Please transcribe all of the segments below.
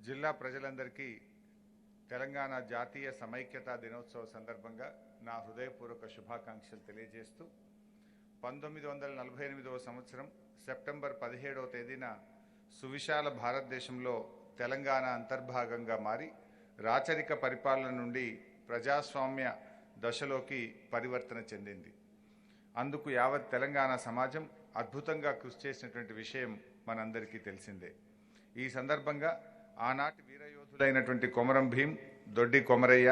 జిల్లా ప్రజలందరికీ తెలంగాణ జాతీయ సమైక్యతా దినోత్సవ సందర్భంగా నా హృదయపూర్వక శుభాకాంక్షలు తెలియజేస్తూ 1948వ సంవత్సరం సెప్టెంబర్ 17వ తేదీన సువిశాల భారతదేశంలో తెలంగాణ అంతర్భాగంగా మారి రాచరిక పరిపాలన నుండి ప్రజాస్వామ్య దశలోకి పరివర్తన చెందింది. అందుకు యావత్ తెలంగాణ సమాజం అద్భుతంగా కృషి చేసినటువంటి విషయం మనందరికీ తెలిసిందే. ఈ సందర్భంగా ఆనాటి వీరయోధులైనటువంటి కొమరం భీం, దొడ్డి కొమరయ్య,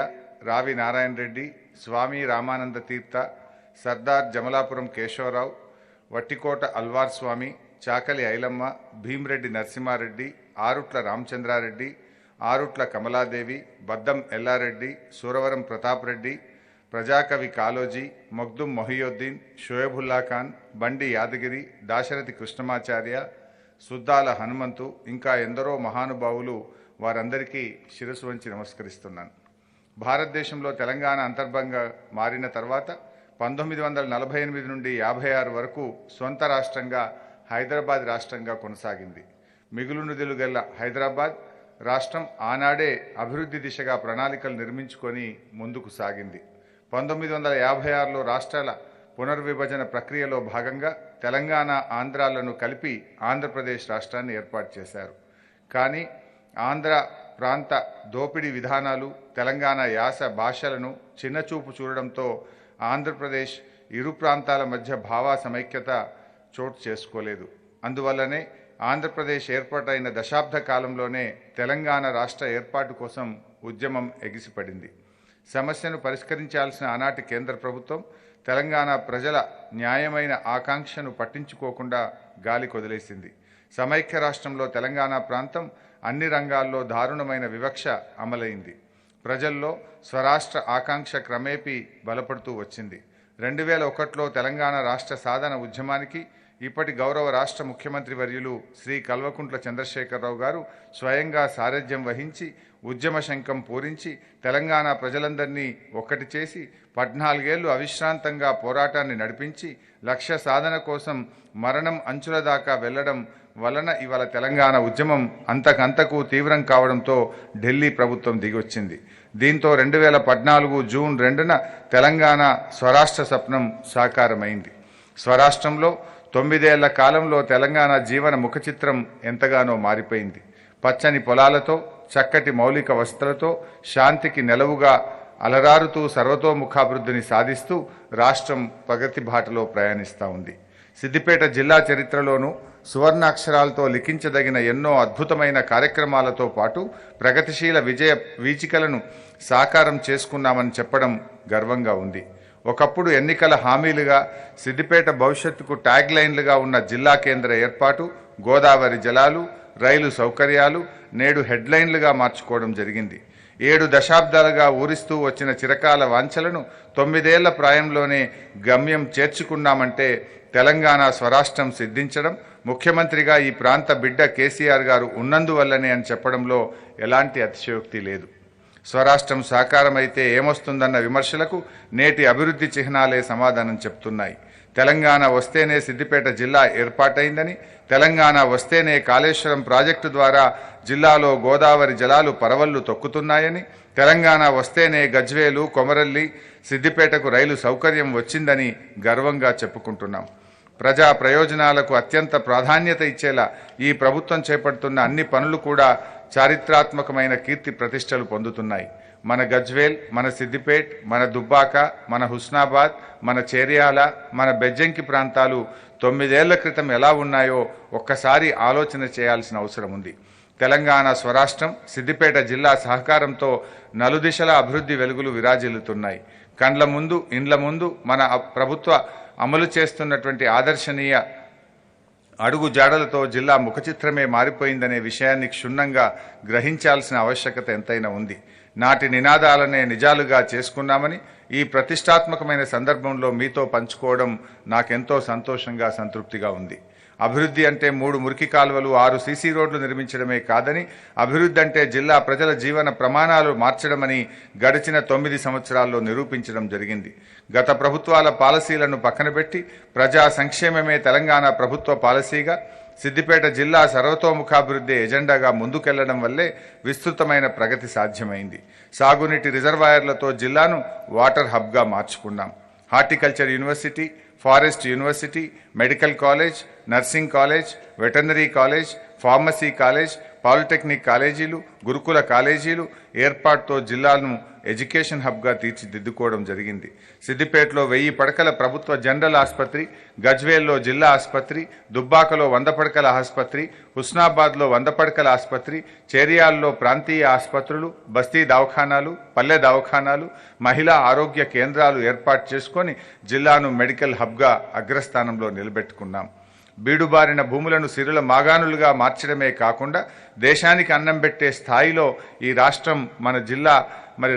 రావి నారాయణ రెడ్డి, స్వామి రామానంద తీర్థ, సర్దార్ జమలాపురం కేశవరావు, వట్టికోట అల్వార్ స్వామి, చాకలి ఐలమ్మ, భీమిరెడ్డి నరసింహారెడ్డి, ఆరుట్ల రామచంద్రారెడ్డి, ఆరుట్ల కమలాదేవి, బద్దం ఎల్లారెడ్డి, సూరవరం ప్రతాప్ రెడ్డి, ప్రజాకవి కాలోజీ, మగ్దుం మొహియుద్దీన్, షోయబుల్లా ఖాన్, బండి యాదగిరి, దాశరథి కృష్ణమాచార్య, సుద్దాల హనుమంతు, ఇంకా ఎందరో మహానుభావులు, వారందరికీ శిరస్సు వంచి నమస్కరిస్తున్నాను. భారతదేశంలో తెలంగాణ అంతర్భంగా మారిన తర్వాత 1948 నుండి 56 వరకు సొంత రాష్ట్రంగా హైదరాబాద్ రాష్ట్రంగా కొనసాగింది. మిగులు నిధులు గల హైదరాబాద్ రాష్ట్రం ఆనాడే అభివృద్ధి దిశగా ప్రణాళికలు నిర్మించుకొని ముందుకు సాగింది. 1956లో రాష్ట్రాల పునర్విభజన ప్రక్రియలో భాగంగా తెలంగాణ, ఆంధ్రాలను కలిపి ఆంధ్రప్రదేశ్ రాష్ట్రాన్ని ఏర్పాటు చేశారు. కానీ ఆంధ్ర ప్రాంత దోపిడీ విధానాలు, తెలంగాణ యాస భాషలను చిన్నచూపు చూడడంతో ఆంధ్రప్రదేశ్ ఇరు ప్రాంతాల మధ్య భావ సమైక్యత చోటు చేసుకోలేదు. అందువల్లనే ఆంధ్రప్రదేశ్ ఏర్పాటైన దశాబ్ద కాలంలోనే తెలంగాణ రాష్ట్ర ఏర్పాటు కోసం ఉద్యమం ఎగిసిపడింది. సమస్యను పరిష్కరించాల్సిన ఆనాటి కేంద్ర ప్రభుత్వం తెలంగాణ ప్రజల న్యాయమైన ఆకాంక్షను పట్టించుకోకుండా గాలి కొదిలేసింది. సమైక్య రాష్ట్రంలో తెలంగాణ ప్రాంతం అన్ని రంగాల్లో దారుణమైన వివక్ష అమలైంది. ప్రజల్లో స్వరాష్ట్ర ఆకాంక్ష క్రమేపీ బలపడుతూ వచ్చింది. 2001లో తెలంగాణ రాష్ట్ర సాధన ఉద్యమానికి ఇప్పటి గౌరవ రాష్ట్ర ముఖ్యమంత్రి వర్యులు శ్రీ కల్వకుంట్ల చంద్రశేఖరరావు గారు స్వయంగా సారథ్యం వహించి ఉద్యమ శంఖం పూరించి తెలంగాణ ప్రజలందరినీ ఒక్కటి చేసి 14 ఏళ్లు అవిశ్రాంతంగా పోరాటాన్ని నడిపించి లక్ష్య సాధన కోసం మరణం అంచుల దాకా వెళ్లడం వలన ఇవాళ తెలంగాణ ఉద్యమం అంతకంతకు తీవ్రం కావడంతో ఢిల్లీ ప్రభుత్వం దిగొచ్చింది. దీంతో 2014 జూన్ 2న తెలంగాణ స్వరాష్ట్ర స్వప్నం సాకారమైంది. స్వరాష్ట్రంలో 9 ఏళ్ల కాలంలో తెలంగాణ జీవన ముఖచిత్రం ఎంతగానో మారిపోయింది. పచ్చని పొలాలతో, చక్కటి మౌలిక వసతులతో, శాంతికి నెలవుగా అలరారుతూ సర్వతోముఖాభివృద్ధిని సాధిస్తూ రాష్ట్రం ప్రగతి బాటలో ప్రయాణిస్తూ ఉంది. సిద్దిపేట జిల్లా చరిత్రలోనూ సువర్ణాక్షరాలతో లిఖించదగిన ఎన్నో అద్భుతమైన కార్యక్రమాలతో పాటు ప్రగతిశీల విజయ వీచికలను సాకారం చేసుకున్నామని చెప్పడం గర్వంగా ఉంది. ఒకప్పుడు ఎన్నికల హామీలుగా సిద్దిపేట భవిష్యత్తుకు ట్యాగ్ లైన్లుగా ఉన్న జిల్లా కేంద్ర ఏర్పాటు, గోదావరి జలాలు, రైలు సౌకర్యాలు నేడు హెడ్లైన్లుగా మార్చుకోవడం జరిగింది. 7 దశాబ్దాలుగా ఊరిస్తూ వచ్చిన చిరకాల వాంఛలను 9 ఏళ్ల ప్రాయంలోనే గమ్యం చేర్చుకున్నామంటే తెలంగాణ స్వరాష్ట్రం సిద్ధించడం ముఖ్యమంత్రిగా ఈ ప్రాంత బిడ్డ కేసీఆర్ గారు ఉన్నందువల్లనే అని చెప్పడంలో ఎలాంటి అతిశయోక్తి లేదు. స్వరాష్ట్రం సాకారమైతే ఏమొస్తుందన్న విమర్శలకు నేటి అభివృద్ధి చిహ్నాలే సమాధానం చెప్తున్నాయి. తెలంగాణ వస్తేనే సిద్దిపేట జిల్లా ఏర్పాటైందని, తెలంగాణ వస్తేనే కాళేశ్వరం ప్రాజెక్టు ద్వారా జిల్లాలో గోదావరి జలాలు పరవళ్లు తొక్కుతున్నాయని, తెలంగాణ వస్తేనే గజ్వేలు, కొమరల్లి, సిద్దిపేటకు రైలు సౌకర్యం వచ్చిందని గర్వంగా చెప్పుకుంటున్నాం. ప్రజా ప్రయోజనాలకు అత్యంత ప్రాధాన్యత ఇచ్చేలా ఈ ప్రభుత్వం చేపడుతున్న అన్ని పనులు కూడా చారిత్రాత్మకమైన కీర్తి ప్రతిష్టలు పొందుతున్నాయి. మన గజ్వేల్, మన సిద్దిపేట్, మన దుబ్బాక, మన హుస్నాబాద్, మన చేర్యాల, మన బెజ్జంకి ప్రాంతాలు 9 ఏళ్ల క్రితం ఎలా ఉన్నాయో ఒక్కసారి ఆలోచన చేయాల్సిన అవసరం ఉంది. తెలంగాణ స్వరాష్ట్రం, సిద్దిపేట జిల్లా సహకారంతో నలుదిశల అభివృద్ధి వెలుగులు విరాజిల్లుతున్నాయి. కండ్ల ముందు, ఇండ్ల ముందు మన ప్రభుత్వ అమలు చేస్తున్నటువంటి ఆదర్శనీయ అడుగు జాడలతో జిల్లా ముఖచిత్రమే మారిపోయిందనే విషయాన్ని క్షుణ్ణంగా గ్రహించాల్సిన ఆవశ్యకత ఎంతైనా ఉంది. నాటి నినాదాలనే నిజాలుగా చేసుకున్నామని ఈ ప్రతిష్టాత్మకమైన సందర్భంలో మీతో పంచుకోవడం నాకెంతో సంతోషంగా, సంతృప్తిగా ఉంది. అభివృద్ధి అంటే 3 మురికి కాలువలు, 6 సీసీ రోడ్లు నిర్మించడమే కాదని, అభివృద్ధి అంటే జిల్లా ప్రజల జీవన ప్రమాణాలు మార్చడమని గడిచిన 9 సంవత్సరాల్లో నిరూపించడం జరిగింది. గత ప్రభుత్వాల పాలసీలను పక్కనబెట్టి ప్రజా సంక్షేమమే తెలంగాణ ప్రభుత్వ పాలసీగా సిద్దిపేట జిల్లా సర్వతోముఖాభివృద్ధి ఎజెండాగా ముందుకెళ్లడం వల్లే విస్తృతమైన ప్రగతి సాధ్యమైంది. సాగునీటి రిజర్వాయర్లతో జిల్లాను వాటర్ హబ్గా మార్చుకున్నాం. Horticulture university, forest university, medical college, nursing college, veterinary college, pharmacy college, polytechnic కాలేజీలు, గురుకుల కాలేజీలు ఏర్పాటుతో జిల్లాను ఎడ్యుకేషన్ హబ్గా తీర్చిదిద్దుకోవడం జరిగింది. సిద్దిపేటలో 1000 పడకల ప్రభుత్వ జనరల్ ఆసుపత్రి, గజ్వేల్లో జిల్లా ఆసుపత్రి, దుబ్బాకలో 100 పడకల ఆసుపత్రి, హుస్నాబాద్లో 100 పడకల ఆసుపత్రి, చేరియాల్లో ప్రాంతీయ ఆసుపత్రులు, బస్తీ దవాఖానాలు, పల్లె దవాఖానాలు, మహిళా ఆరోగ్య కేంద్రాలు ఏర్పాటు చేసుకొని జిల్లాను మెడికల్ హబ్గా అగ్రస్థానంలో నిలబెట్టుకున్నాం. బీడుబారిన భూములను సిరుల మాగాణులుగా మార్చడమే కాకుండా దేశానికి అన్నం పెట్టే స్థాయిలో ఈ రాష్ట్రం, మన జిల్లా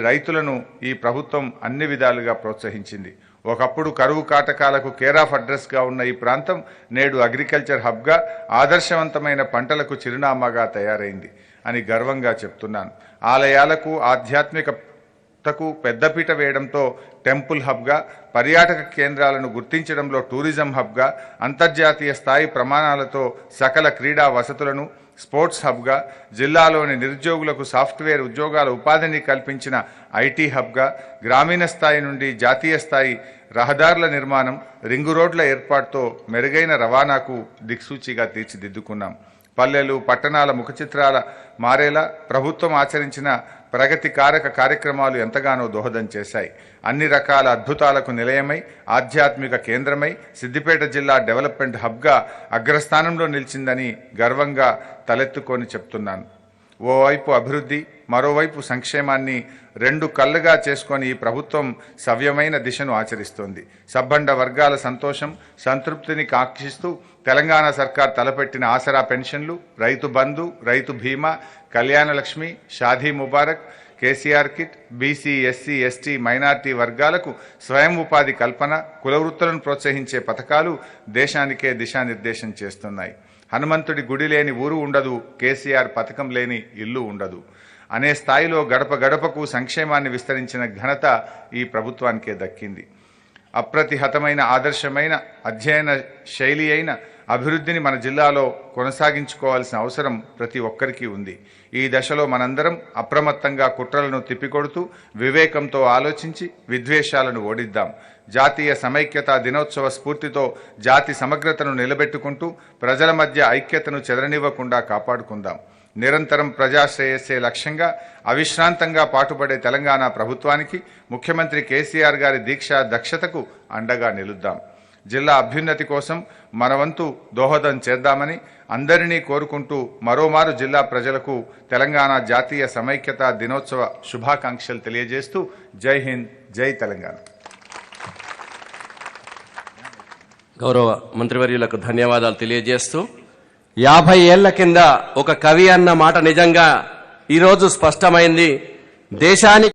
రైతులను ఈ ప్రభుత్వం అన్ని విధాలుగా ప్రోత్సహించింది. ఒకప్పుడు కరువు కాటకాలకు కేర్ ఆఫ్ అడ్రస్గా ఉన్న ఈ ప్రాంతం నేడు అగ్రికల్చర్ హబ్గా, ఆదర్శవంతమైన పంటలకు చిరునామాగా తయారైంది అని గర్వంగా చెప్తున్నాను. ఆలయాలకు, ఆధ్యాత్మికతకు పెద్దపీట వేయడంతో టెంపుల్ హబ్గా, పర్యాటక కేంద్రాలను గుర్తించడంలో టూరిజం హబ్గా, అంతర్జాతీయ స్థాయి ప్రమాణాలతో సకల క్రీడా వసతులను స్పోర్ట్స్ హబ్గా, జిల్లాలోని నిరుద్యోగులకు సాఫ్ట్వేర్ ఉద్యోగాల ఉపాధిని కల్పించిన ఐటీ హబ్గా, గ్రామీణ స్థాయి నుండి జాతీయ స్థాయి రహదారుల నిర్మాణం, రింగు రోడ్ల ఏర్పాటుతో మెరుగైన రవాణాకు దిక్సూచిగా తీర్చిదిద్దుకున్నాం. పల్లెలు, పట్టణాల ముఖచిత్రాల మారేలా ప్రభుత్వం ఆచరించిన ప్రగతి కారక కార్యక్రమాలు ఎంతగానో దోహదం చేశాయి. అన్ని రకాల అద్భుతాలకు నిలయమై, ఆధ్యాత్మిక కేంద్రమై సిద్దిపేట జిల్లా డెవలప్మెంట్ హబ్గా అగ్రస్థానంలో నిలిచిందని గర్వంగా తలెత్తుకొని చెప్తున్నాను. ఓవైపు అభివృద్ధి, మరోవైపు సంక్షేమాన్ని రెండు కళ్ళుగా చేసుకొని ఈ ప్రభుత్వం సవ్యమైన దిశను ఆచరిస్తోంది. సబ్బండ వర్గాల సంతోషం, సంతృప్తిని కాంక్షిస్తూ తెలంగాణ సర్కార్ తలపెట్టిన ఆసరా పెన్షన్లు, రైతు బంధు, రైతు బీమా, Kalyana Lakshmi, Shaadi Mubarak, KCR kit, BC, SC, ST, minority వర్గాలకు స్వయం ఉపాధి కల్పన, కుల వృత్తులను ప్రోత్సహించే పథకాలు దేశానికే దిశానిర్దేశం చేస్తున్నాయి. హనుమంతుడి గుడి లేని ఊరు ఉండదు, కేసీఆర్ పథకం లేని ఇల్లు ఉండదు అనే స్థాయిలో గడప గడపకు సంక్షేమాన్ని విస్తరించిన ఘనత ఈ ప్రభుత్వానికే దక్కింది. అప్రతిహతమైన ఆదర్శమైన అధ్యయన శైలి అయిన అభివృద్ధిని మన జిల్లాలో కొనసాగించుకోవాల్సిన అవసరం ప్రతి ఒక్కరికి ఉంది. ఈ దశలో మనందరం అప్రమత్తంగా కుట్రలను తిప్పికొడుతూ వివేకంతో ఆలోచించి విద్వేషాలను ఓడిద్దాం. జాతీయ సమైక్యతా దినోత్సవ స్ఫూర్తితో జాతి సమగ్రతను నిలబెట్టుకుంటూ ప్రజల మధ్య ఐక్యతను చెదరనివ్వకుండా కాపాడుకుందాం. నిరంతరం ప్రజాశ్రేయస్సే లక్ష్యంగా అవిశ్రాంతంగా పాటుపడే తెలంగాణ ప్రభుత్వానికి, ముఖ్యమంత్రి కేసీఆర్ గారి దీక్ష దక్షతకు అండగా నిలుద్దాం. జిల్లా అభ్యున్నతి కోసం మనవంతు దోహదం చేద్దామని అందరినీ కోరుకుంటూ మరోమారు జిల్లా ప్రజలకు తెలంగాణ జాతీయ సమైక్యతా దినోత్సవ శుభాకాంక్షలు తెలియజేస్తూ జై హింద్, జై తెలంగాణ. గౌరవ మంత్రివర్యులకు ధన్యవాదాలు తెలియజేస్తూ 50 ఏళ్ల కింద ఒక కవి అన్న మాట నిజంగా ఈరోజు స్పష్టమైంది. దేశానికి